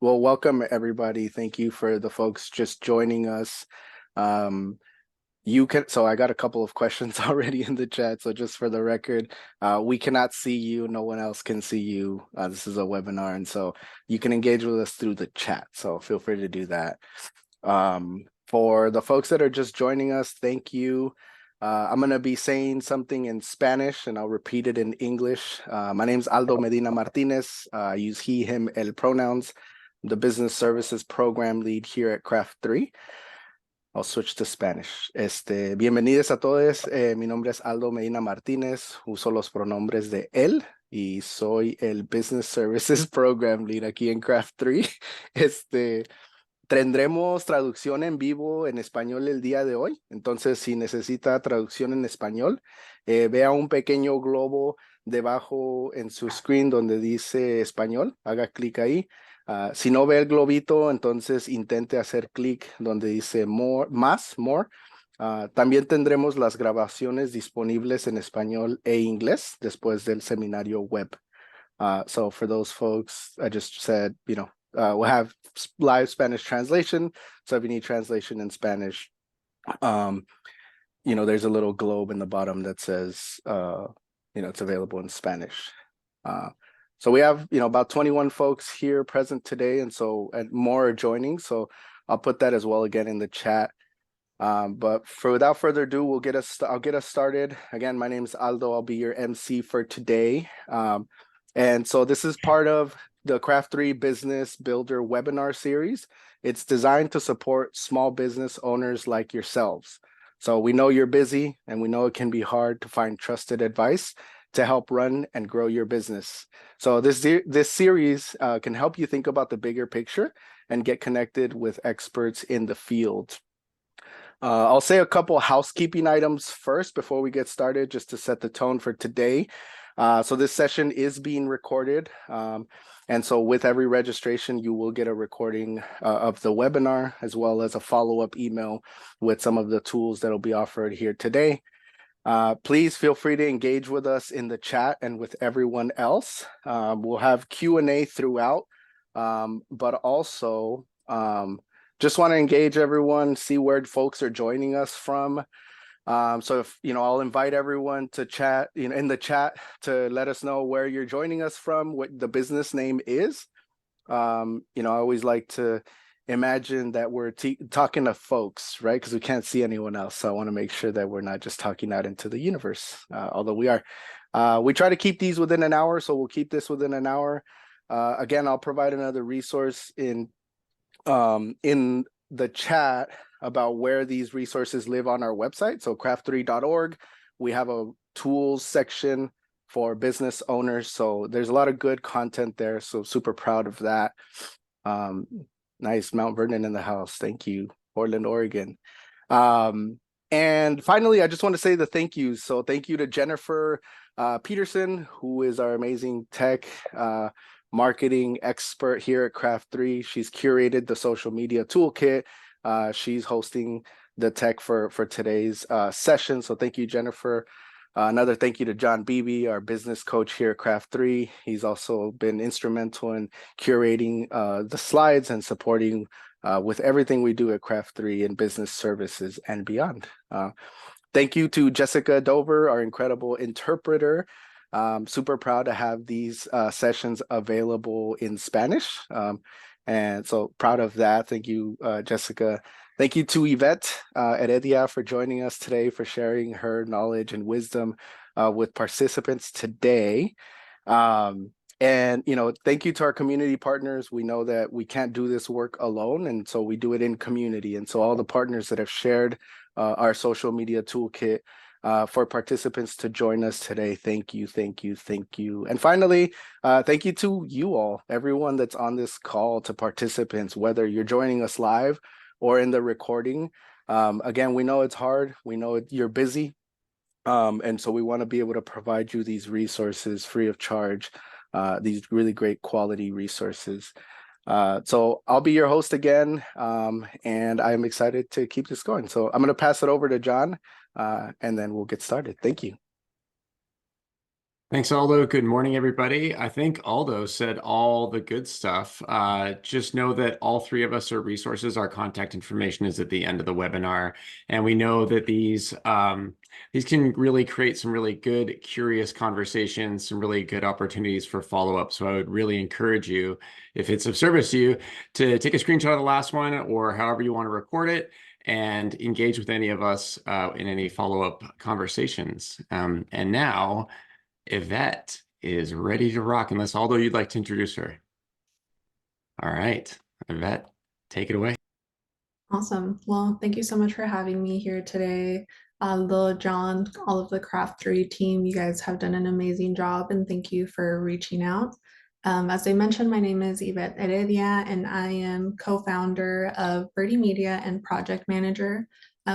Well, welcome everybody. Thank you for the folks just joining us. Um, so I got a couple of questions already in the chat. So just for the record, we cannot see you. No one else can see you. This is a webinar, and so you can engage with us through the chat. So feel free to do that. For the folks that are just joining us, thank you. I'm going to be saying something in Spanish and I'll repeat it in English. My name is Aldo Medina Martinez. I use he, him, el pronouns. I'm the Business Services Program Lead here at Craft3. I'll switch to Spanish. Bienvenidos a todos. Mi nombre es Aldo Medina Martínez. Uso los pronombres de él y soy el Business Services Program Lead aquí en Craft3. Tendremos traducción en vivo en español el día de hoy. Entonces, si necesita traducción en español, vea un pequeño globo debajo en su screen donde dice español. Haga clic ahí. Si no ve el globito, entonces intente hacer clic donde dice more, más, more. También tendremos las grabaciones disponibles en español e inglés después del seminario web. So for those folks, I just said, we'll have live Spanish translation. So if you need translation in Spanish, there's a little globe in the bottom that says, it's available in Spanish. So we have, about 21 folks here present today, and more are joining. So I'll put that as well again in the chat. But without further ado, I'll get us started. Again, my name is Aldo. I'll be your MC for today. And so this is part of the Craft3 Business Builder webinar series. It's designed to support small business owners like yourselves. So we know you're busy and we know it can be hard to find trusted advice to help run and grow your business. So this series can help you think about the bigger picture and get connected with experts in the field. I'll say a couple housekeeping items first before we get started, just to set the tone for today. So this session is being recorded. And so with every registration, you will get a recording of the webinar, as well as a follow-up email with some of the tools that will be offered here today. Please feel free to engage with us in the chat and with everyone else. We'll have Q&A throughout, but also just want to engage everyone, see where folks are joining us from. So if, I'll invite everyone to chat, in the chat to let us know where you're joining us from, what the business name is. I always like to imagine that we're talking to folks, right? Because we can't see anyone else. So I want to make sure that we're not just talking out into the universe, although we are. We try to keep these within an hour, so we'll keep this within an hour. Again, I'll provide another resource in the chat about where these resources live on our website. So craft3.org, we have a tools section for business owners. So there's a lot of good content there. So super proud of that. Nice, Mount Vernon in the house. Thank you, Portland, Oregon. And finally, I just want to say the thank yous. So thank you to Jennifer Peterson, who is our amazing tech marketing expert here at Craft3. She's curated the social media toolkit. She's hosting the tech for today's session. So thank you, Jennifer. Another thank you to John Beebe, our business coach here at Craft3. He's also been instrumental in curating the slides and supporting with everything we do at Craft3 in business services and beyond. Thank you to Jessica Dover, our incredible interpreter. Super proud to have these sessions available in Spanish. And so proud of that. Thank you, Jessica. Thank you to Ivette Heredia for joining us today, for sharing her knowledge and wisdom with participants today. And, thank you to our community partners. We know that we can't do this work alone, and so we do it in community. And so all the partners that have shared our social media toolkit for participants to join us today. Thank you, thank you, thank you. And finally, thank you to you all, everyone that's on this call, to participants, whether you're joining us live or in the recording. Again, we know it's hard. We know you're busy. And so we want to be able to provide you these resources free of charge, these really great quality resources. So I'll be your host again, and I'm excited to keep this going. So I'm going to pass it over to John, and then we'll get started. Thank you. Thanks, Aldo. Good morning, everybody. I think Aldo said all the good stuff. Just know that all three of us are resources. Our contact information is at the end of the webinar, and we know that these can really create some really good, curious conversations, some really good opportunities for follow-up. So I would really encourage you, if it's of service to you, to take a screenshot of the last one or however you want to record it and engage with any of us in any follow-up conversations. And now, Ivette is ready to rock, unless Aldo, you'd like to introduce her. All right, Ivette, take it away. Awesome. Well, thank you so much for having me here today. Lil John, all of the Craft3 team, you guys have done an amazing job and thank you for reaching out. As I mentioned, my name is Ivette Heredia and I am co-founder of Birdee Media and project manager.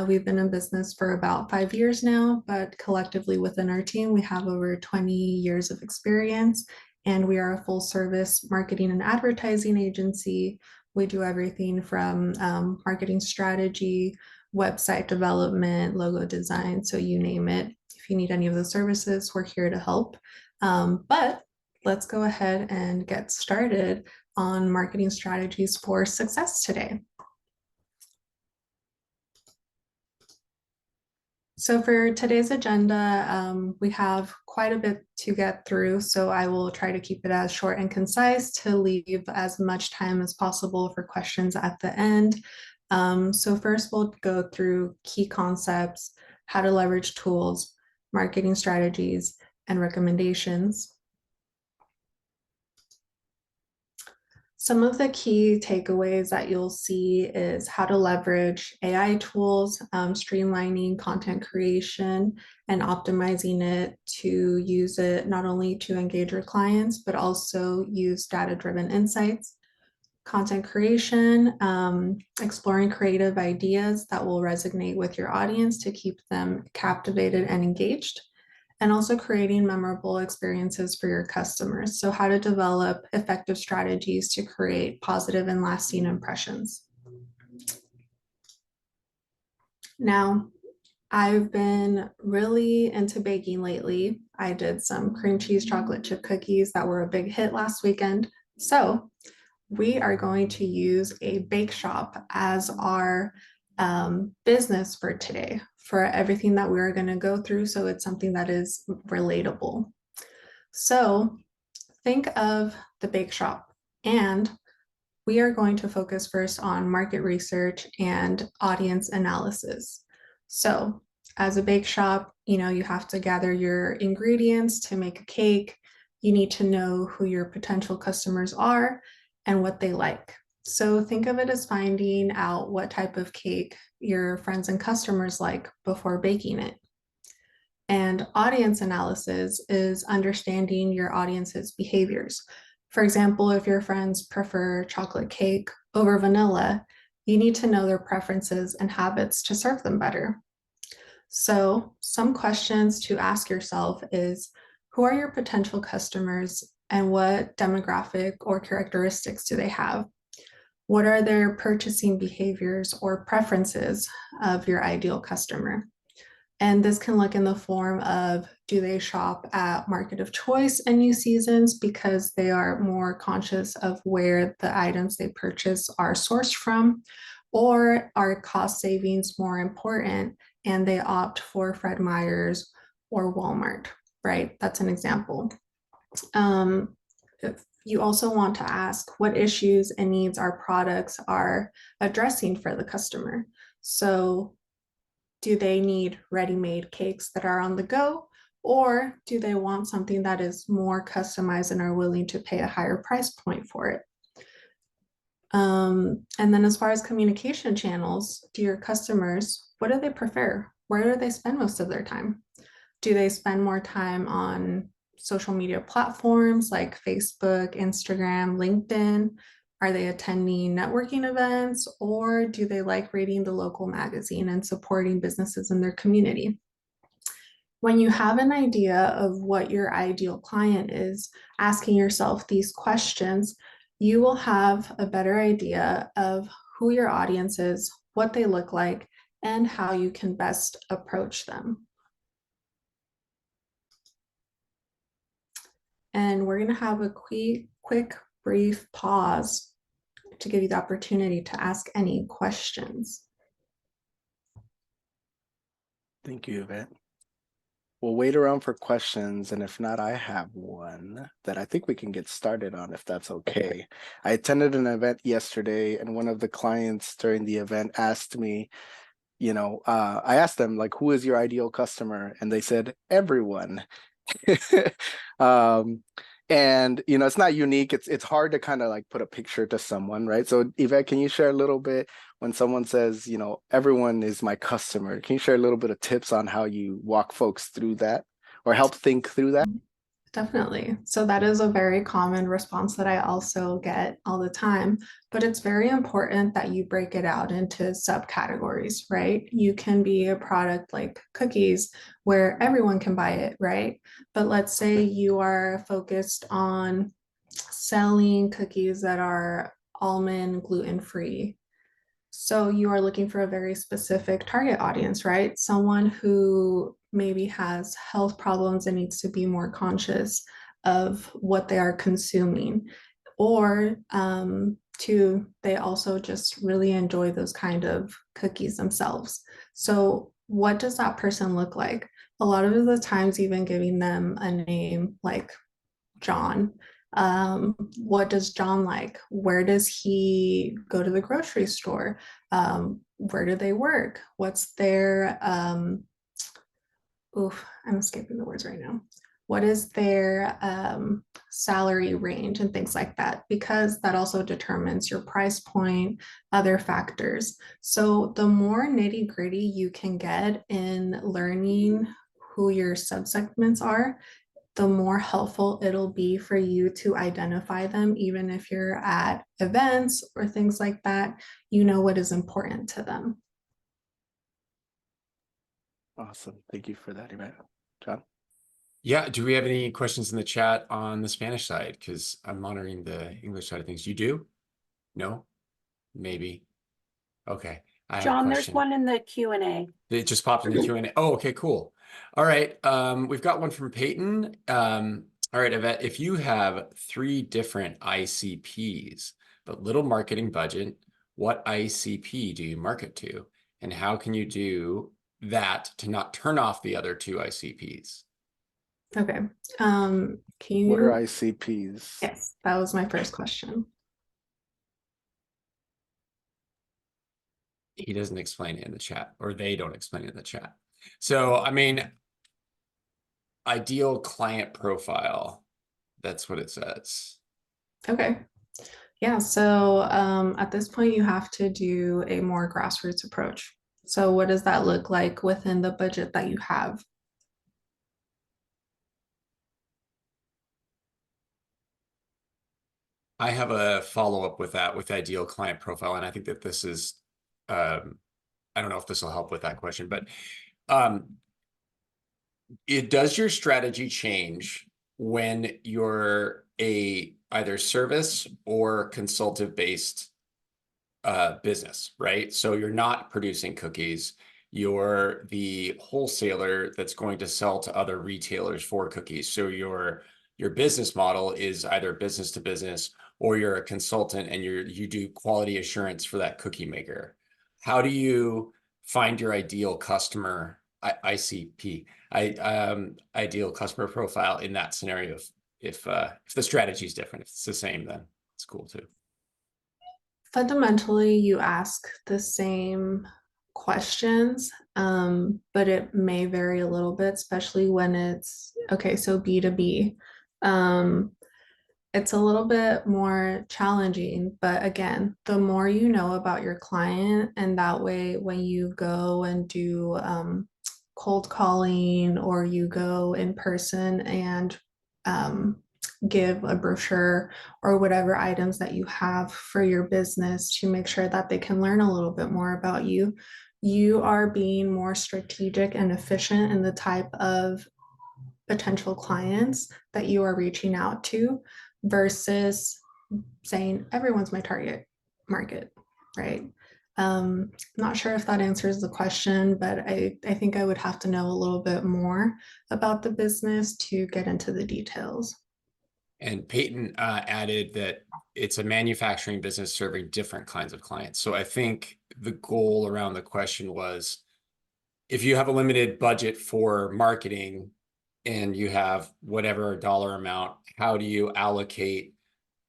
We've been in business for about 5 years now, but collectively within our team, we have over 20 years of experience and we are a full service marketing and advertising agency. We do everything from marketing strategy, website development, logo design, so you name it. If you need any of those services, we're here to help. But let's go ahead and get started on marketing strategies for success today. So for today's agenda, we have quite a bit to get through, so I will try to keep it as short and concise to leave as much time as possible for questions at the end. So first we'll go through key concepts, how to leverage tools, marketing strategies, and recommendations. Some of the key takeaways that you'll see is how to leverage AI tools, streamlining content creation and optimizing it to use it not only to engage your clients, but also use data-driven insights. Content creation, exploring creative ideas that will resonate with your audience to keep them captivated and engaged, and also creating memorable experiences for your customers. So how to develop effective strategies to create positive and lasting impressions. Now, I've been really into baking lately. I did some cream cheese chocolate chip cookies that were a big hit last weekend. So we are going to use a bake shop as our business for today, for everything that we're going to go through. So it's something that is relatable. So think of the bake shop, and we are going to focus first on market research and audience analysis. So as a bake shop, you have to gather your ingredients to make a cake. You need to know who your potential customers are and what they like. So think of it as finding out what type of cake your friends and customers like before baking it. And audience analysis is understanding your audience's behaviors. For example, if your friends prefer chocolate cake over vanilla, you need to know their preferences and habits to serve them better. So some questions to ask yourself is, who are your potential customers and what demographic or characteristics do they have? What are their purchasing behaviors or preferences of your ideal customer? And this can look in the form of, do they shop at market of choice and new seasons because they are more conscious of where the items they purchase are sourced from? Or are cost savings more important and they opt for Fred Meyer's or Walmart, right? That's an example. If you also want to ask what issues and needs our products are addressing for the customer. So do they need ready-made cakes that are on the go, or do they want something that is more customized and are willing to pay a higher price point for it? And then as far as communication channels, do your customers, what do they prefer? Where do they spend most of their time? Do they spend more time on social media platforms like Facebook, Instagram, LinkedIn? Are they attending networking events, or do they like reading the local magazine and supporting businesses in their community? When you have an idea of what your ideal client is, asking yourself these questions, you will have a better idea of who your audience is, what they look like, and how you can best approach them. and we're going to have a quick, brief pause to give you the opportunity to ask any questions. Thank you, Yvette. We'll wait around for questions, and if not, I have one that I think we can get started on, if that's okay. I attended an event yesterday, and one of the clients during the event asked me, I asked them, like, who is your ideal customer? And they said, everyone. um, and it's not unique. It's hard to kind of like put a picture to someone, right? So Yvette, can you share a little bit when someone says, everyone is my customer? Can you share a little bit of tips on how you walk folks through that or help think through that? Definitely. So that is a very common response that I also get all the time, but it's very important that you break it out into subcategories, right? You can be a product like cookies where everyone can buy it, right? But let's say you are focused on selling cookies that are almond gluten-free. So you are looking for a very specific target audience, right? Someone who maybe has health problems and needs to be more conscious of what they are consuming. Or two, they also just really enjoy those kind of cookies themselves. So what does that person look like? A lot of the times, even giving them a name like John. What does John like? Where does he go to the grocery store? Where do they work? What's their, I'm escaping the words right now. What is their salary range and things like that? Because that also determines your price point, other factors. So the more nitty gritty you can get in learning who your subsegments are, the more helpful it'll be for you to identify them, even if you're at events or things like that, what is important to them. Awesome. Thank you for that, Yvette. John? Yeah, do we have any questions in the chat on the Spanish side? Because I'm monitoring the English side of things. You do? No? Maybe. Okay. I have a John, there's question. one in the Q&A. It just popped in the Q&A. Oh, okay, cool. All right. We've got one from Peyton. All right, Yvette, if you have 3 different ICPs, but little marketing budget, what ICP do you market to? And how can you do that to not turn off the other 2 ICPs? Okay. Can you? What are ICPs? Yes, that was my first question. He doesn't explain it in the chat, or they don't explain it in the chat. So, I mean, ideal client profile, that's what it says. Okay. Yeah, so at this point, you have to do a more grassroots approach. So what does that look like within the budget that you have? I have a follow-up with that, with ideal client profile, and I think that this is, I don't know if this will help with that question, but does your strategy change when you're either service or consultative-based business, right? So you're not producing cookies, you're the wholesaler that's going to sell to other retailers for cookies. So your business model is either business to business, or you're a consultant and you do quality assurance for that cookie maker. How do you find your ideal customer, ICP, ideal customer profile in that scenario? If the strategy is different, if it's the same, then it's cool too. Fundamentally, you ask the same questions, but it may vary a little bit, especially when it's, okay, so B2B. It's a little bit more challenging, but again, the more you know about your client, and that way when you go and do cold calling, or you go in person and give a brochure or whatever items that you have for your business to make sure that they can learn a little bit more about you, you are being more strategic and efficient in the type of potential clients that you are reaching out to, versus saying everyone's my target market, right? Not sure if that answers the question, but I think I would have to know a little bit more about the business to get into the details. And Peyton added that it's a manufacturing business serving different kinds of clients. So I think the goal around the question was, if you have a limited budget for marketing and you have whatever dollar amount, how do you allocate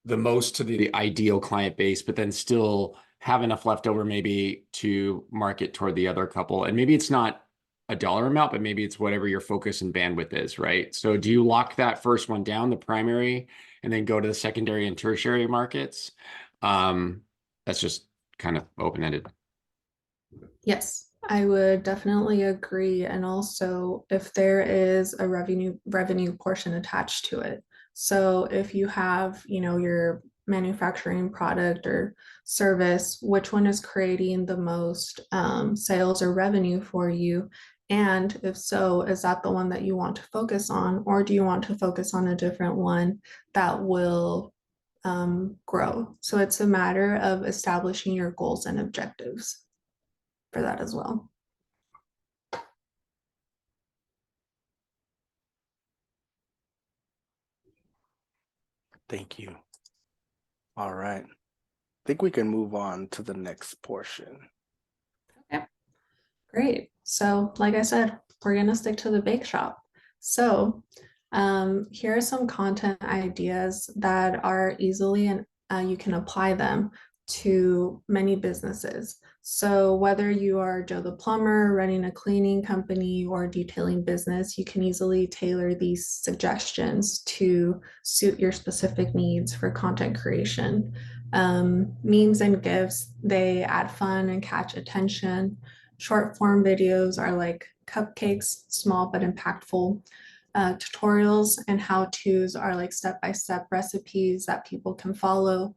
the most to the ideal client base, but then still have enough left over maybe to market toward the other couple? And maybe it's not a dollar amount, but maybe it's whatever your focus and bandwidth is, right? So do you lock that first one down, the primary, and then go to the secondary and tertiary markets? That's just kind of open-ended. Yes, I would definitely agree. And also if there is a revenue portion attached to it. So if you have, your manufacturing product or service, which one is creating the most sales or revenue for you? And if so, is that the one that you want to focus on, or do you want to focus on a different one that will grow? So it's a matter of establishing your goals and objectives for that as well. Thank you. All right. I think we can move on to the next portion. Okay, great. So like I said, we're gonna stick to the bake shop. So here are some content ideas that are easily and you can apply them to many businesses. So whether you are Joe the plumber running a cleaning company or detailing business, you can easily tailor these suggestions to suit your specific needs for content creation. Memes and GIFs, they add fun and catch attention. Short form videos are like cupcakes, small but impactful. Tutorials and how-tos are like step-by-step recipes that people can follow.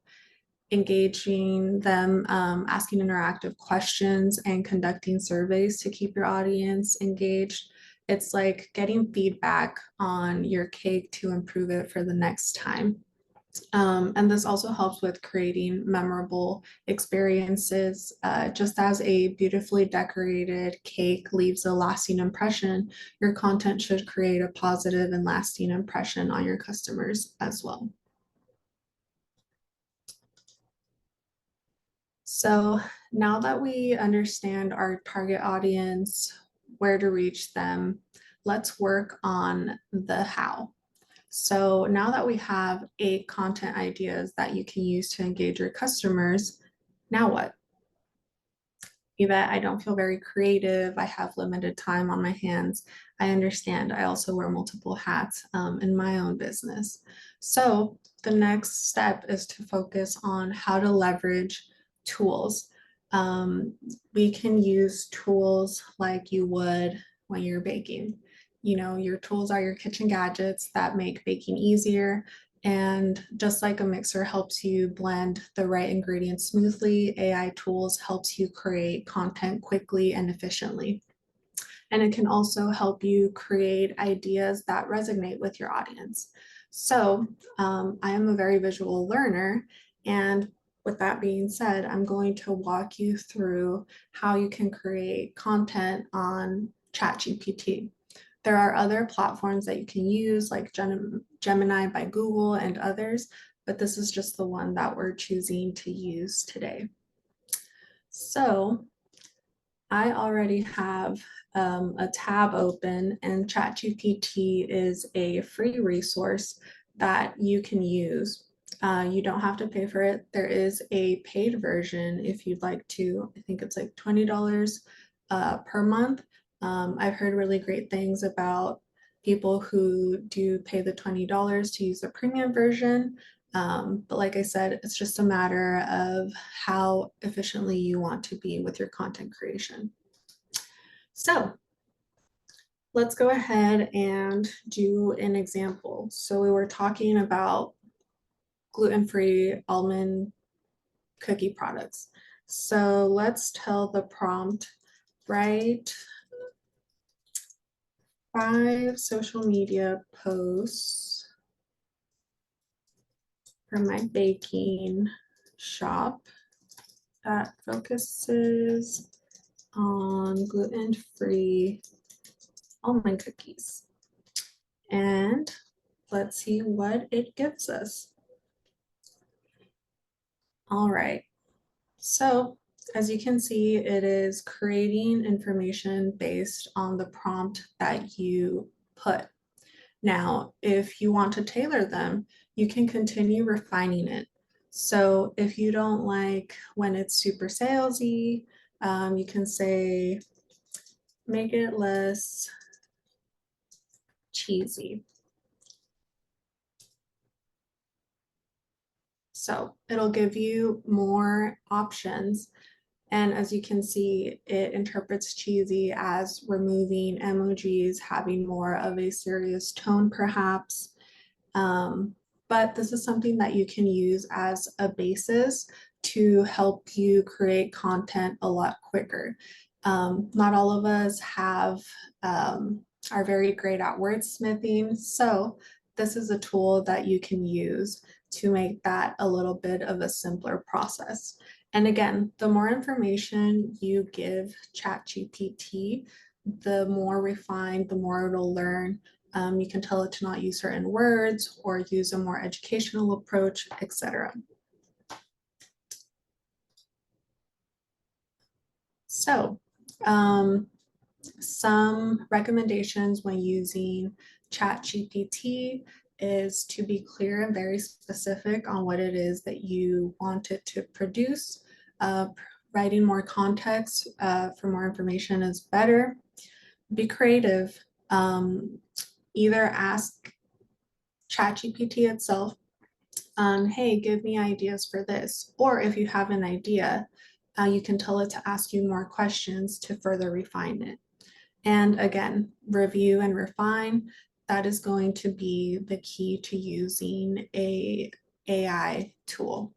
Engaging them, asking interactive questions and conducting surveys to keep your audience engaged. It's like getting feedback on your cake to improve it for the next time. And this also helps with creating memorable experiences. Just as a beautifully decorated cake leaves a lasting impression, your content should create a positive and lasting impression on your customers as well. So now that we understand our target audience, where to reach them, let's work on the how. So now that we have 8 content ideas that you can use to engage your customers, now what? Yvette, I don't feel very creative. I have limited time on my hands. I understand. I also wear multiple hats in my own business. So the next step is to focus on how to leverage tools. We can use tools like you would when you're baking. Your tools are your kitchen gadgets that make baking easier. And just like a mixer helps you blend the right ingredients smoothly, AI tools helps you create content quickly and efficiently. And it can also help you create ideas that resonate with your audience. So I am a very visual learner, and with that being said, I'm going to walk you through how you can create content on ChatGPT. There are other platforms that you can use like Gemini by Google and others, but this is just the one that we're choosing to use today. So I already have a tab open, and ChatGPT is a free resource that you can use. You don't have to pay for it. There is a paid version if you'd like to. I think it's like $20 per month. I've heard really great things about people who do pay the $20 to use the premium version. But like I said, it's just a matter of how efficiently you want to be with your content creation. So let's go ahead and do an example. So we were talking about gluten-free almond cookie products. So let's tell the prompt, write 5 social media posts for my baking shop that focuses on gluten-free almond cookies. And let's see what it gives us. All right, so as you can see, it is creating information based on the prompt that you put. Now, if you want to tailor them, you can continue refining it. So if you don't like when it's super salesy, you can say, make it less cheesy. So it'll give you more options. And as you can see, it interprets cheesy as removing emojis, having more of a serious tone, perhaps. But this is something that you can use as a basis to help you create content a lot quicker. Not all of us are very great at wordsmithing, so this is a tool that you can use to make that a little bit of a simpler process. And again, the more information you give ChatGPT, the more refined, the more it'll learn. You can tell it to not use certain words or use a more educational approach, etc. So, some recommendations when using ChatGPT is to be clear and very specific on what it is that you want it to produce. Writing more context for more information is better. Be creative. Either ask ChatGPT itself, hey, give me ideas for this. Or if you have an idea, you can tell it to ask you more questions to further refine it. And again, review and refine. That is going to be the key to using a AI tool.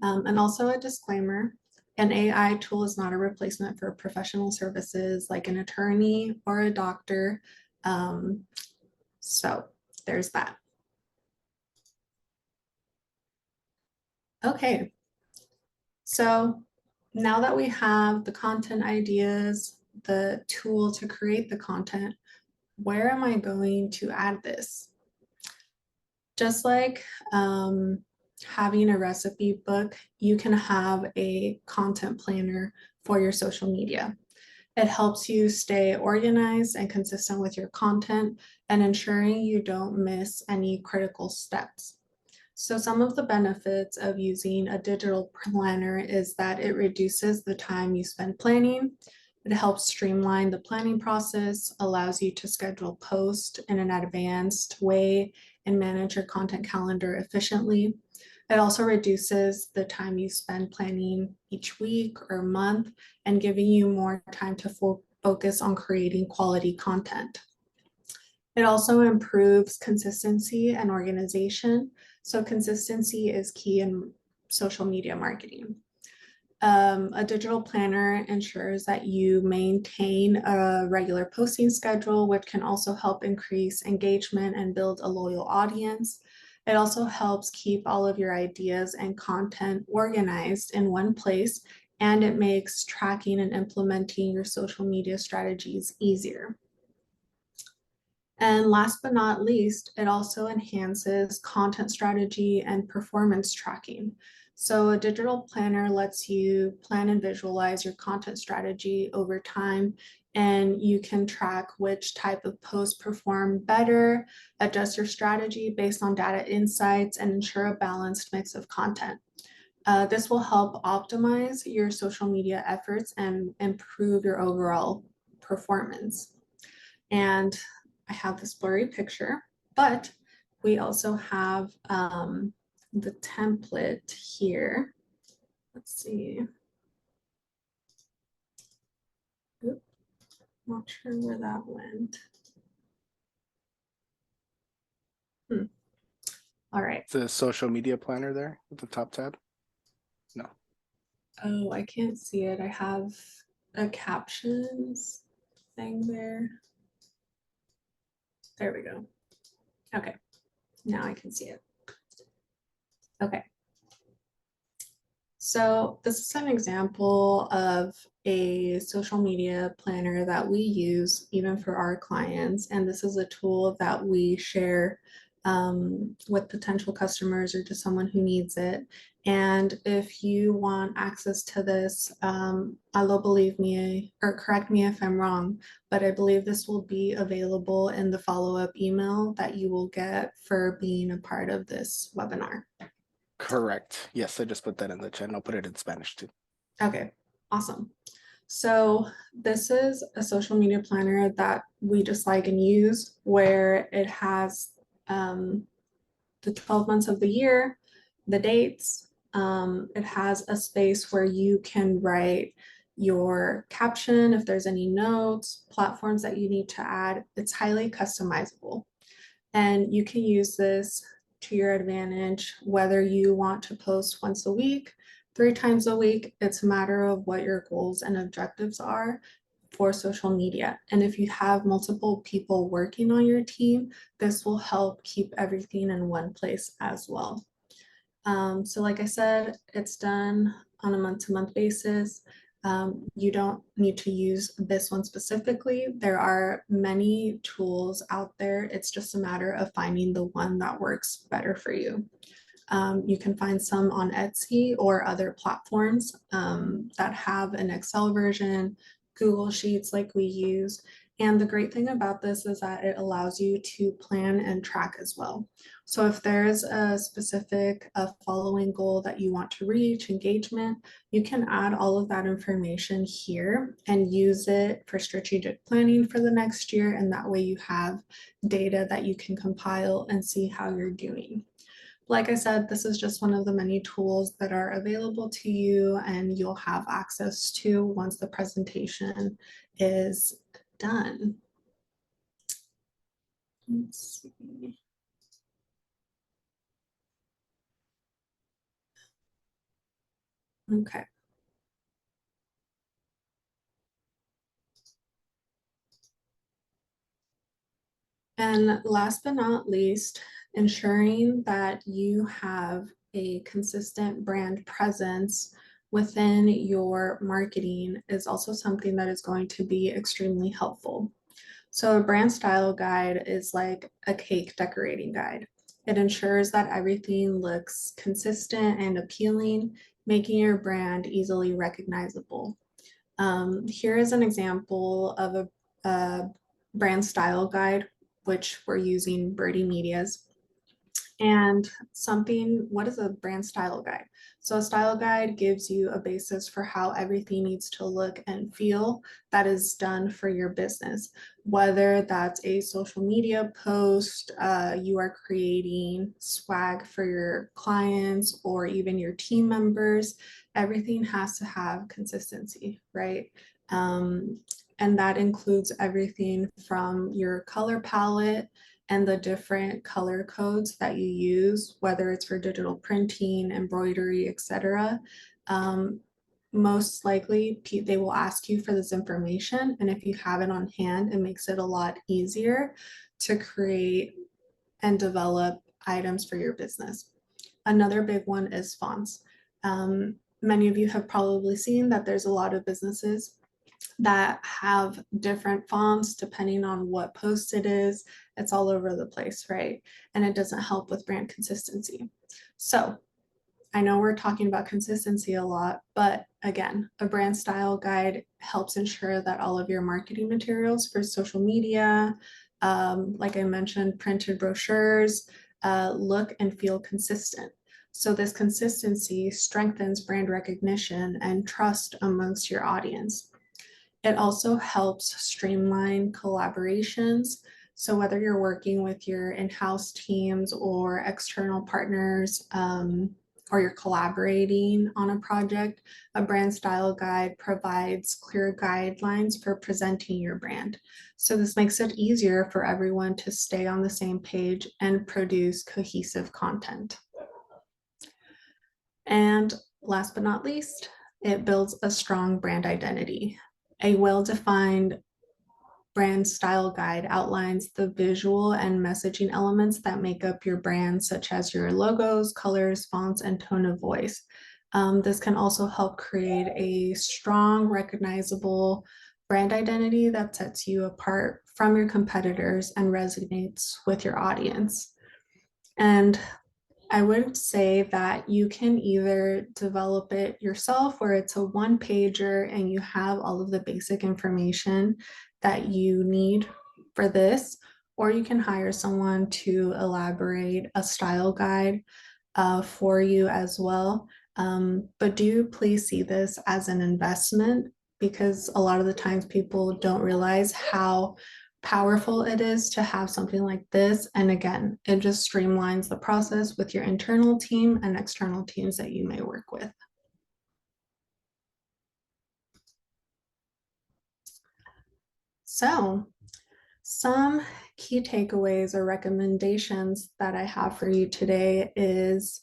And also a disclaimer, an AI tool is not a replacement for professional services like an attorney or a doctor. So there's that. Okay, so now that we have the content ideas, the tool to create the content, where am I going to add this? Just like having a recipe book, you can have a content planner for your social media. It helps you stay organized and consistent with your content and ensuring you don't miss any critical steps. So some of the benefits of using a digital planner is that it reduces the time you spend planning. It helps streamline the planning process, allows you to schedule posts in an advanced way and manage your content calendar efficiently. It also reduces the time you spend planning each week or month and giving you more time to focus on creating quality content. It also improves consistency and organization. So consistency is key in social media marketing. A digital planner ensures that you maintain a regular posting schedule, which can also help increase engagement and build a loyal audience. It also helps keep all of your ideas and content organized in one place, and it makes tracking and implementing your social media strategies easier. And last but not least, it also enhances content strategy and performance tracking. So a digital planner lets you plan and visualize your content strategy over time, and you can track which type of posts perform better, adjust your strategy based on data insights, and ensure a balanced mix of content. This will help optimize your social media efforts and improve your overall performance. And I have this blurry picture, but we also have the template here. Let's see. Oop, not sure where that went. All right. The social media planner there at the top tab? No. Oh, I can't see it. I have a captions thing there. There we go. Okay, now I can see it. Okay. So this is an example of a social media planner that we use even for our clients. And this is a tool that we share with potential customers or just someone who needs it. And if you want access to this, I'll believe me or correct me if I'm wrong, but I believe this will be available in the follow-up email that you will get for being a part of this webinar. Correct. Yes, I just put that in the chat and I'll put it in Spanish too. Okay, awesome. So this is a social media planner that we just like and use, where it has the 12 months of the year, the dates. It has a space where you can write your caption if there's any notes, platforms that you need to add. It's highly customizable. And you can use this to your advantage, whether you want to post once a week, 3 times a week. It's a matter of what your goals and objectives are for social media. And if you have multiple people working on your team, this will help keep everything in one place as well. So like I said, it's done on a month-to-month basis. You don't need to use this one specifically. There are many tools out there. It's just a matter of finding the one that works better for you. You can find some on Etsy or other platforms that have an Excel version, Google Sheets like we use. And the great thing about this is that it allows you to plan and track as well. So if there's a specific following goal that you want to reach, engagement, you can add all of that information here and use it for strategic planning for the next year. And that way you have data that you can compile and see how you're doing. Like I said, this is just one of the many tools that are available to you and you'll have access to once the presentation is done. Let's see. Okay. And last but not least, ensuring that you have a consistent brand presence within your marketing is also something that is going to be extremely helpful. So a brand style guide is like a cake decorating guide. It ensures that everything looks consistent and appealing, making your brand easily recognizable. Here is an example of a brand style guide, which we're using Birdee Media's. And what is a brand style guide? So a style guide gives you a basis for how everything needs to look and feel that is done for your business. Whether that's a social media post, you are creating swag for your clients or even your team members, everything has to have consistency, right? And that includes everything from your color palette and the different color codes that you use, whether it's for digital printing, embroidery, etc. Most likely they will ask you for this information, and if you have it on hand, it makes it a lot easier to create and develop items for your business. Another big one is fonts. Many of you have probably seen that there's a lot of businesses that have different fonts depending on what post it is. It's all over the place, right? And it doesn't help with brand consistency. So I know we're talking about consistency a lot, but again, a brand style guide helps ensure that all of your marketing materials for social media, like I mentioned, printed brochures, look and feel consistent. So this consistency strengthens brand recognition and trust amongst your audience. It also helps streamline collaborations. So whether you're working with your in-house teams or external partners, or you're collaborating on a project, a brand style guide provides clear guidelines for presenting your brand. So this makes it easier for everyone to stay on the same page and produce cohesive content. And last but not least, it builds a strong brand identity. A well-defined brand style guide outlines the visual and messaging elements that make up your brand, such as your logos, colors, fonts, and tone of voice. This can also help create a strong, recognizable brand identity that sets you apart from your competitors and resonates with your audience. And I would say that you can either develop it yourself where it's a one pager and you have all of the basic information that you need for this, or you can hire someone to elaborate a style guide for you as well. But do please see this as an investment, because a lot of the times people don't realize how powerful it is to have something like this. And again, it just streamlines the process with your internal team and external teams that you may work with. So, some key takeaways or recommendations that I have for you today is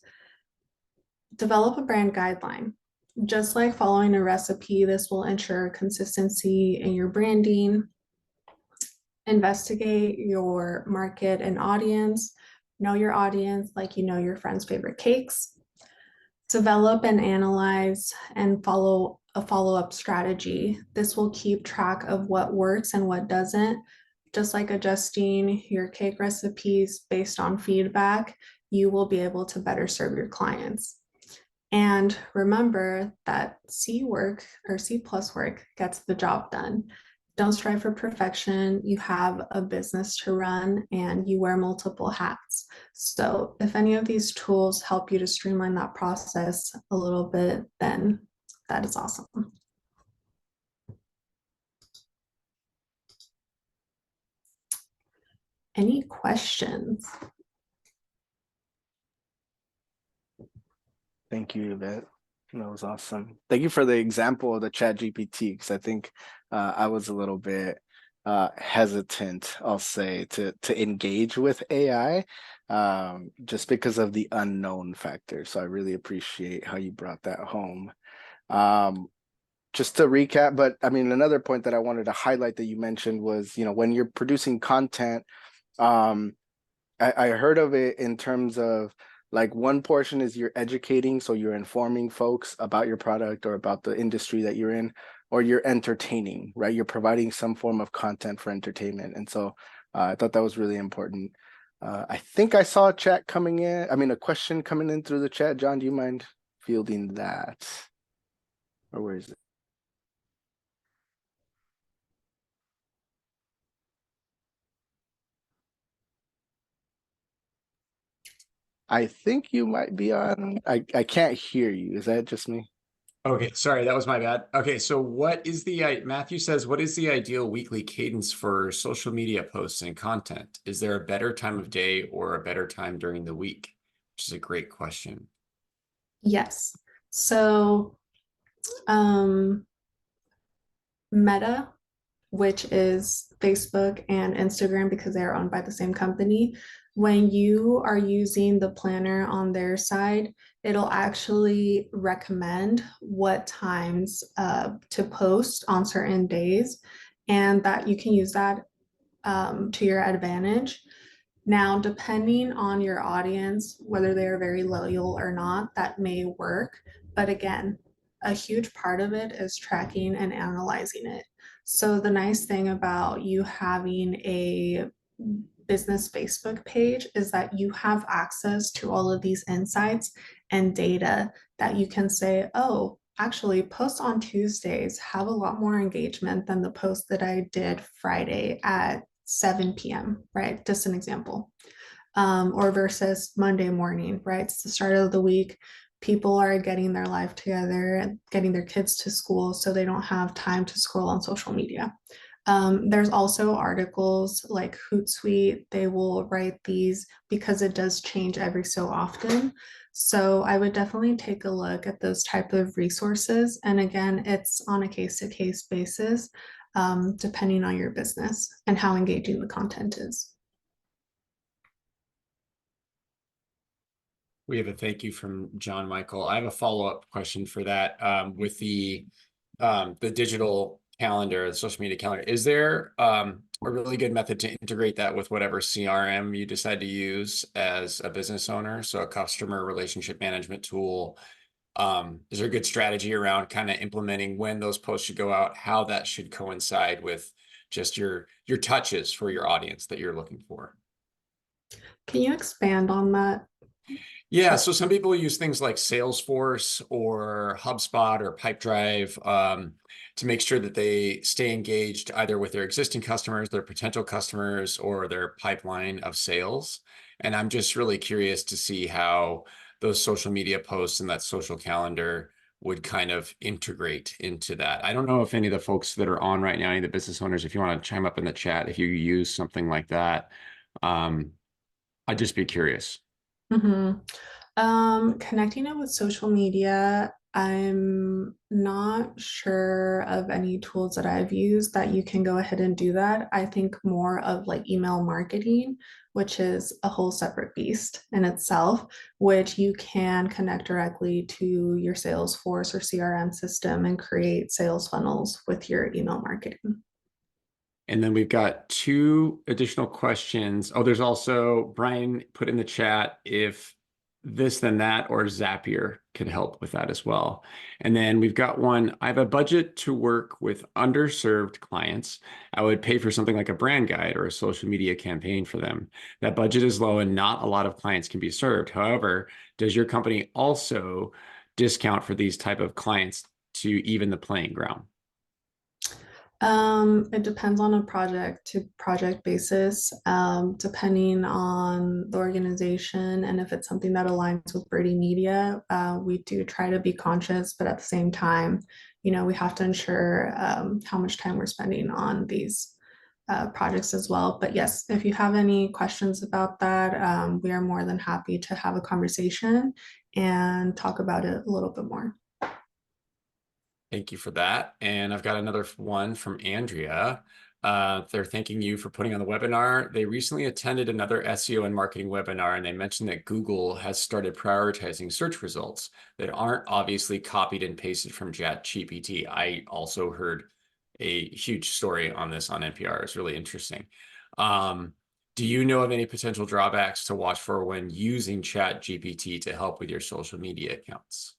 develop a brand guideline. Just like following a recipe, this will ensure consistency in your branding. Investigate your market and audience. Know your audience like you know your friend's favorite cakes. Develop and analyze and follow a follow-up strategy. This will keep track of what works and what doesn't. Just like adjusting your cake recipes based on feedback, you will be able to better serve your clients. And remember that C work or C plus work gets the job done. Don't strive for perfection. You have a business to run and you wear multiple hats. So if any of these tools help you to streamline that process a little bit, then that is awesome. Any questions? Thank you, Yvette. That was awesome. Thank you for the example of the Chat GPT, because I think I was a little bit hesitant, I'll say, to engage with AI just because of the unknown factor. So I really appreciate how you brought that home. Just to recap, but I mean, another point that I wanted to highlight that you mentioned was, when you're producing content, I heard of it in terms of, like, one portion is you're educating, so you're informing folks about your product or about the industry that you're in, or you're entertaining, right? You're providing some form of content for entertainment. And so I thought that was really important. I think I saw a chat coming in. I mean, a question coming in through the chat. John, do you mind fielding that? Or where is it? I think you might be on. I can't hear you. Is that just me? Okay, sorry, that was my bad. Okay, so what is the, Matthew says, what is the ideal weekly cadence for social media posts and content? Is there a better time of day or a better time during the week? Which is a great question. Yes. So Meta, which is Facebook and Instagram, because they are owned by the same company, when you are using the planner on their side, it'll actually recommend what times to post on certain days, and that you can use that to your advantage. Now, depending on your audience, whether they are very loyal or not, that may work. But again, a huge part of it is tracking and analyzing it. So the nice thing about you having a business Facebook page is that you have access to all of these insights and data that you can say, oh, actually, posts on Tuesdays have a lot more engagement than the post that I did Friday at 7 p.m., right? Just an example. Or versus Monday morning, right? It's the start of the week. People are getting their life together and getting their kids to school, so they don't have time to scroll on social media. There's also articles like Hootsuite. They will write these because it does change every so often. So I would definitely take a look at those type of resources. And again, it's on a case-to-case basis, depending on your business and how engaging the content is. We have a thank you from John Michael. I have a follow-up question for that. With the digital calendar, the social media calendar, is there a really good method to integrate that with whatever CRM you decide to use as a business owner? So a customer relationship management tool. Is there a good strategy around kind of implementing when those posts should go out, how that should coincide with just your touches for your audience that you're looking for? Can you expand on that? Yeah, so some people use things like Salesforce or HubSpot or Pipedrive to make sure that they stay engaged either with their existing customers, their potential customers, or their pipeline of sales. And I'm just really curious to see how those social media posts and that social calendar would kind of integrate into that. I don't know if any of the folks that are on right now, any of the business owners, if you want to chime up in the chat, if you use something like that, I'd just be curious. Mhm. Connecting it with social media, I'm not sure of any tools that I've used that you can go ahead and do that. I think more of like email marketing, which is a whole separate beast in itself, which you can connect directly to your Salesforce or CRM system and create sales funnels with your email marketing. And then we've got two additional questions. Oh, there's also Brian put in the chat if this, then that, or Zapier could help with that as well. And then we've got one, I have a budget to work with underserved clients. I would pay for something like a brand guide or a social media campaign for them. That budget is low and not a lot of clients can be served. However, does your company also discount for these type of clients to even the playing ground? It depends on a project to project basis, depending on the organization and if it's something that aligns with Birdee Media. We do try to be conscious, but at the same time, we have to ensure how much time we're spending on these projects as well. But yes, if you have any questions about that, we are more than happy to have a conversation and talk about it a little bit more. Thank you for that. And I've got another one from Andrea. They're thanking you for putting on the webinar. They recently attended another SEO and marketing webinar, and they mentioned that Google has started prioritizing search results that aren't obviously copied and pasted from ChatGPT. I also heard a huge story on this on NPR. It's really interesting. Do you know of any potential drawbacks to watch for when using ChatGPT to help with your social media accounts?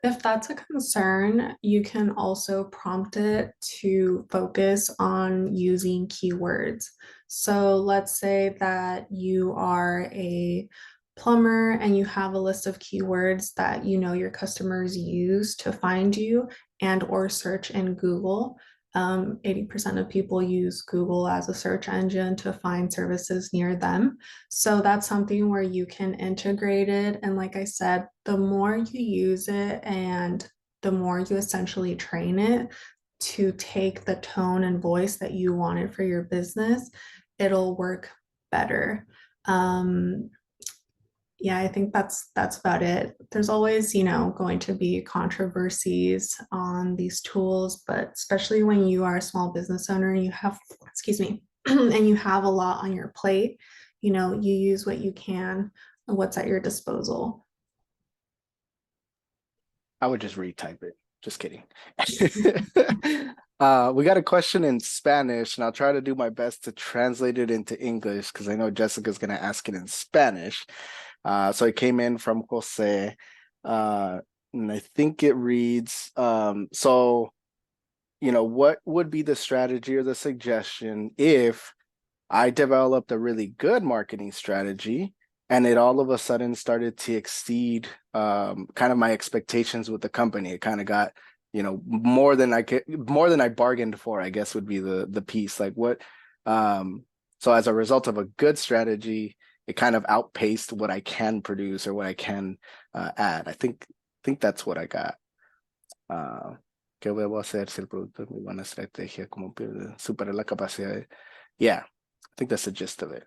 If that's a concern, you can also prompt it to focus on using keywords. So let's say that you are a plumber and you have a list of keywords that your customers use to find you and or search in Google. 80% of people use Google as a search engine to find services near them. So that's something where you can integrate it. And like I said, the more you use it and the more you essentially train it to take the tone and voice that you wanted for your business, it'll work better. Yeah, I think that's about it. There's always, going to be controversies on these tools, but especially when you are a small business owner and you have, excuse me, and you have a lot on your plate, you use what you can and what's at your disposal. I would just retype it. Just kidding. We got a question in Spanish, and I'll try to do my best to translate it into English because I know Jessica's going to ask it in Spanish. So it came in from Jose, and I think it reads, so, what would be the strategy or the suggestion if I developed a really good marketing strategy and it all of a sudden started to exceed kind of my expectations with the company? It kind of got, more than I bargained for, I guess would be the piece. Like what, so as a result of a good strategy, it kind of outpaced what I can produce or what I can add. I think that's what I got. ¿Qué debo hacer si el producto es muy buena estrategia? ¿Cómo pierde? Superar la capacidad. Yeah, I think that's the gist of it.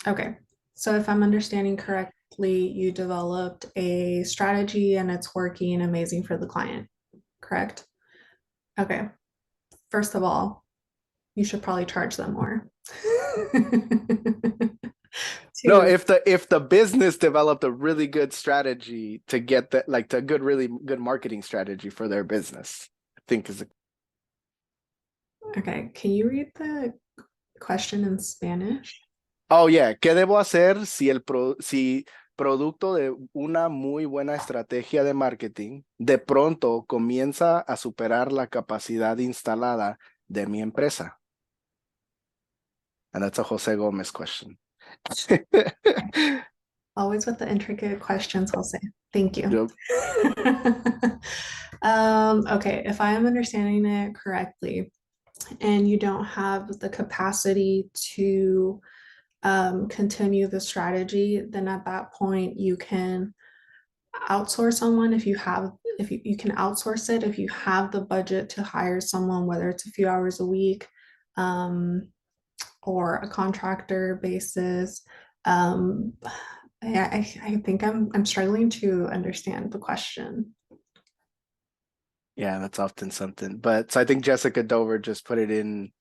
Okay, so if I'm understanding correctly, you developed a strategy and it's working amazing for the client, correct? Okay, first of all, you should probably charge them more. No, if the business developed a really good strategy to get that, like a really good marketing strategy for their business, I think is. Okay, can you read the question in Spanish? Oh yeah, ¿qué debo hacer si producto de una muy buena estrategia de marketing de pronto comienza a superar la capacidad instalada de mi empresa? And that's a Jose Gomez question. Always with the intricate questions, I'll say. Thank you. Yep. Okay, if I am understanding it correctly, and you don't have the capacity to continue the strategy, then at that point you can outsource someone if you have if you can outsource it if you have the budget to hire someone, whether it's a few hours a week um, or a contractor basis. Um, I think I'm struggling to understand the question. Yeah, that's often something. But so I think Jessica Dover just put it in.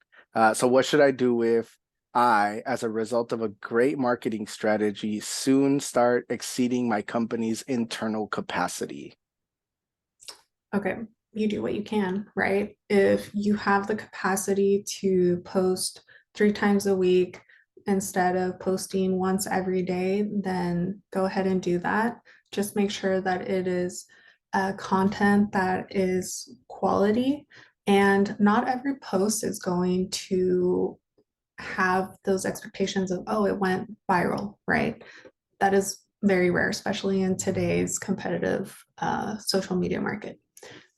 So what should I do if I, as a result of a great marketing strategy, soon start exceeding my company's internal capacity? Okay, you do what you can, right? If you have the capacity to post 3 times a week instead of posting once every day, then go ahead and do that. Just make sure that it is content that is quality, and not every post is going to have those expectations of, oh, it went viral, right? That is very rare, especially in today's competitive social media market.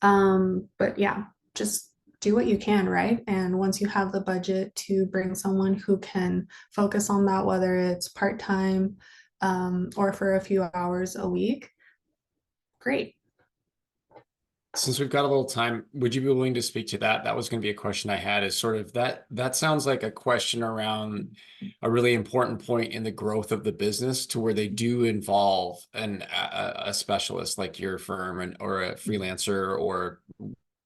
But yeah, just do what you can, right? And once you have the budget to bring someone who can focus on that, whether it's part-time or for a few hours a week, great. Since we've got a little time, would you be willing to speak to that? That was going to be a question I had, is sort of that sounds like a question around a really important point in the growth of the business, to where they do involve a specialist like your firm, or a freelancer, or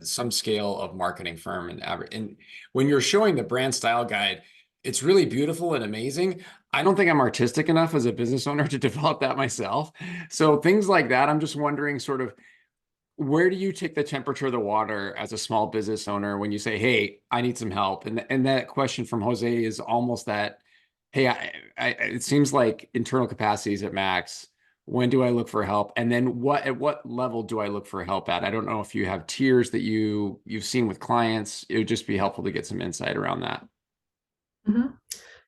some scale of marketing firm. And when you're showing the brand style guide, it's really beautiful and amazing. I don't think I'm artistic enough as a business owner to develop that myself. So things like that, I'm just wondering, sort of, where do you take the temperature of the water as a small business owner when you say, hey, I need some help? And that question from Jose is almost that, hey, it seems like internal capacity is at max. When do I look for help? And then at what level do I look for help at? I don't know if you have tiers that you've seen with clients. It would just be helpful to get some insight around that. Mhm.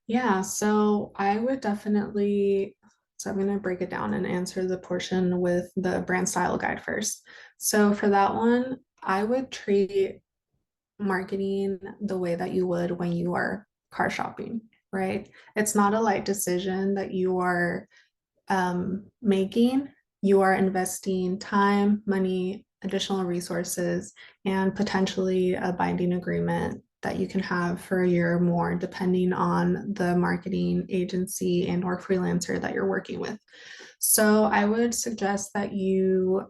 Yeah, so I would definitely, so I'm going to break it down and answer the portion with the brand style guide first. So for that one, I would treat marketing the way that you would when you are car shopping, right? It's not a light decision that you are making. You are investing time, money, additional resources, and potentially a binding agreement that you can have for a year or more, depending on the marketing agency and or freelancer that you're working with. So I would suggest that you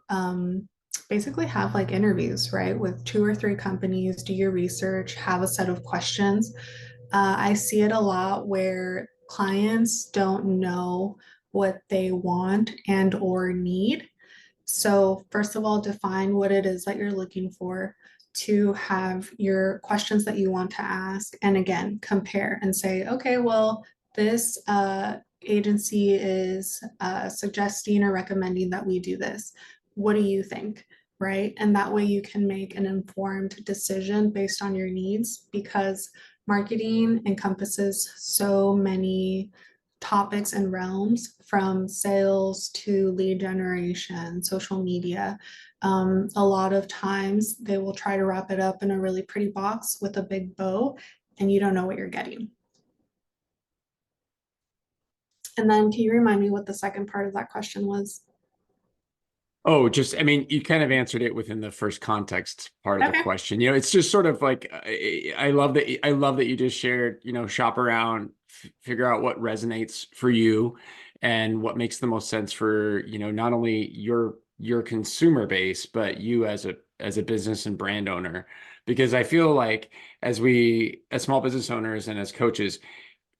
basically have like interviews, right, with 2 or 3 companies, do your research, have a set of questions. I see it a lot where clients don't know what they want and or need. So first of all, define what it is that you're looking for, to have your questions that you want to ask. And again, compare and say, okay, well, this agency is suggesting or recommending that we do this. What do you think? Right? And that way you can make an informed decision based on your needs, because marketing encompasses so many topics and realms, from sales to lead generation, social media. A lot of times they will try to wrap it up in a really pretty box with a big bow, and you don't know what you're getting. And then can you remind me what the second part of that question was? Oh, I mean, you kind of answered it within the first context part of the Okay. question. It's just sort of like, I love that you just shared, shop around, figure out what resonates for you and what makes the most sense for, not only your consumer base, but you as a business and brand owner. Because I feel like, as small business owners and as coaches,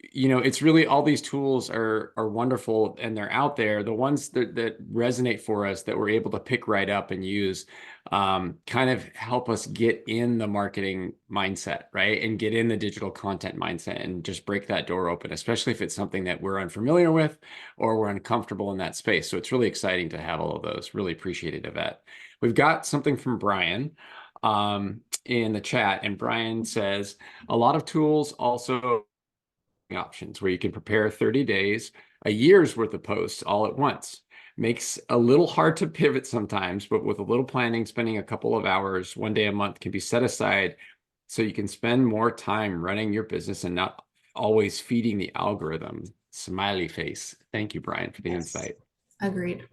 it's really, all these tools are wonderful and they're out there. The ones that resonate for us, that we're able to pick right up and use, kind of help us get in the marketing mindset, right? And get in the digital content mindset and just break that door open, especially if it's something that we're unfamiliar with or we're uncomfortable in that space. So it's really exciting to have all of those. Really appreciate it, Yvette. We've got something from Brian in the chat, and Brian says, a lot of tools also options where you can prepare 30 days, a year's worth of posts all at once. Makes a little hard to pivot sometimes, but with a little planning, spending a couple of hours, one day a month can be set aside so you can spend more time running your business and not always feeding the algorithm. Smiley face. Thank you, Brian, for the insight. Agreed.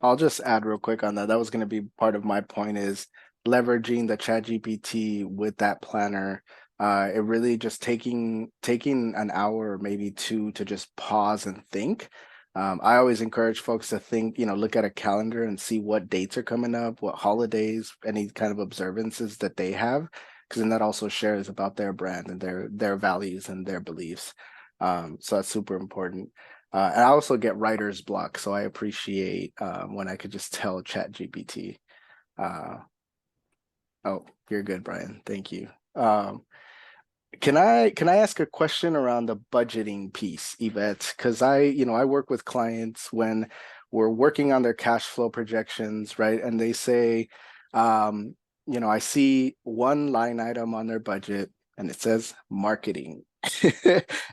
I'll just add real quick on that. That was going to be part of my point, is leveraging the ChatGPT with that planner. It really just taking an hour or maybe two to just pause and think. I always encourage folks to think, look at a calendar and see what dates are coming up, what holidays, any kind of observances that they have, because then that also shares about their brand and their values and their beliefs. So that's super important. And I also get writer's block, so I appreciate when I could just tell ChatGPT. Oh, you're good, Brian. Thank you. Can I ask a question around the budgeting piece, Yvette? Because I work with clients when we're working on their cash flow projections, right? And they say, I see one line item on their budget and it says marketing.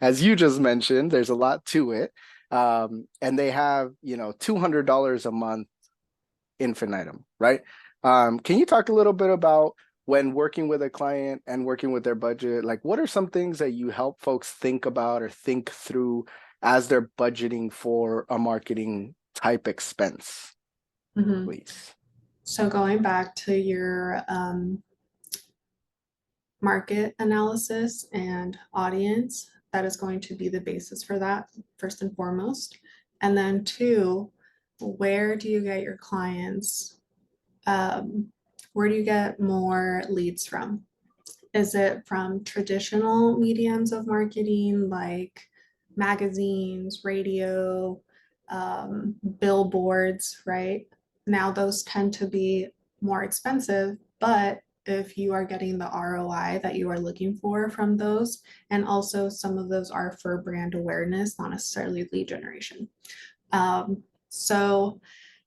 As you just mentioned, there's a lot to it. And they have, $200 a month infinitum, right? Can you talk a little bit about when working with a client and working with their budget, like what are some things that you help folks think about or think through as they're budgeting for a marketing type expense, please? So going back to your market analysis and audience, that is going to be the basis for that, first and foremost. And then two, where do you get your clients? Where do you get more leads from? Is it from traditional mediums of marketing like magazines, radio, billboards, right? Now those tend to be more expensive, but if you are getting the ROI that you are looking for from those, and also some of those are for brand awareness, not necessarily lead generation. So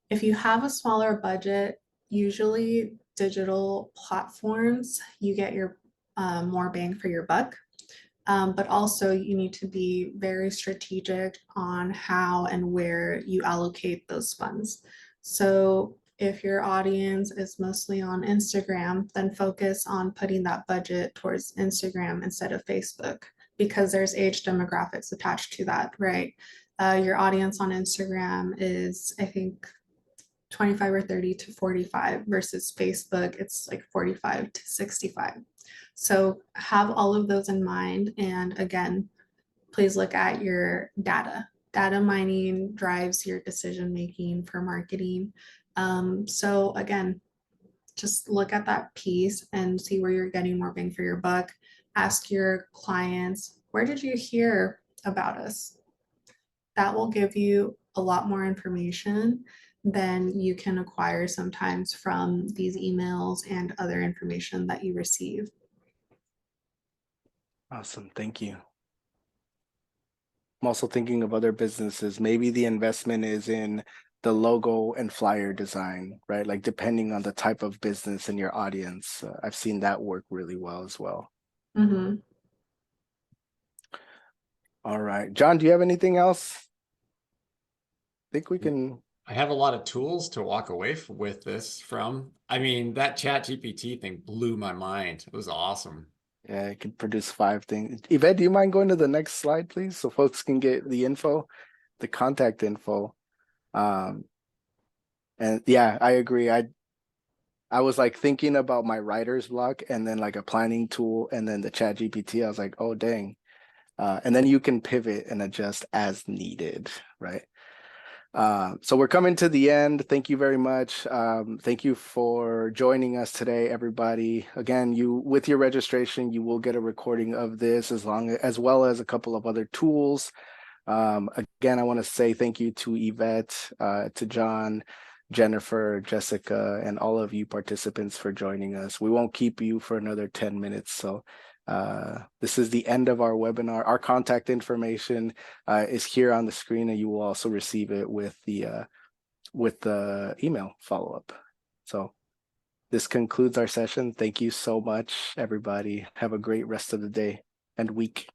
if you have a smaller budget, usually digital platforms, you get your more bang for your buck. But also you need to be very strategic on how and where you allocate those funds. So if your audience is mostly on Instagram, then focus on putting that budget towards Instagram instead of Facebook, because there's age demographics attached to that, right? Your audience on Instagram is, I think, 25 or 30 to 45 versus Facebook, it's like 45 to 65. So have all of those in mind. And again, please look at your data. Data mining drives your decision making for marketing. So again, just look at that piece and see where you're getting more bang for your buck. Ask your clients, where did you hear about us? That will give you a lot more information than you can acquire sometimes from these emails and other information that you receive. Awesome. Thank you. I'm also thinking of other businesses. Maybe the investment is in the logo and flyer design, right? Like depending on the type of business and your audience. I've seen that work really well as well. All right. John, do you have anything else? I think we can. I have a lot of tools to walk away with this from. I mean, that ChatGPT thing blew my mind. It was awesome. Yeah, it can produce 5 things. Yvette, do you mind going to the next slide, please? So folks can get the info, the contact info. And yeah, I agree. I was like thinking about my writer's block and then like a planning tool and then the ChatGPT. I was like, oh, dang. And then you can pivot and adjust as needed, right? So we're coming to the end. Thank you very much. Thank you for joining us today, everybody. Again, with your registration, you will get a recording of this as well as a couple of other tools. Again, I want to say thank you to Yvette, to John, Jennifer, Jessica, and all of you participants for joining us. We won't keep you for another 10 minutes. So this is the end of our webinar. Our contact information is here on the screen, and you will also receive it with the email follow-up. So this concludes our session. Thank you so much, everybody. Have a great rest of the day and week.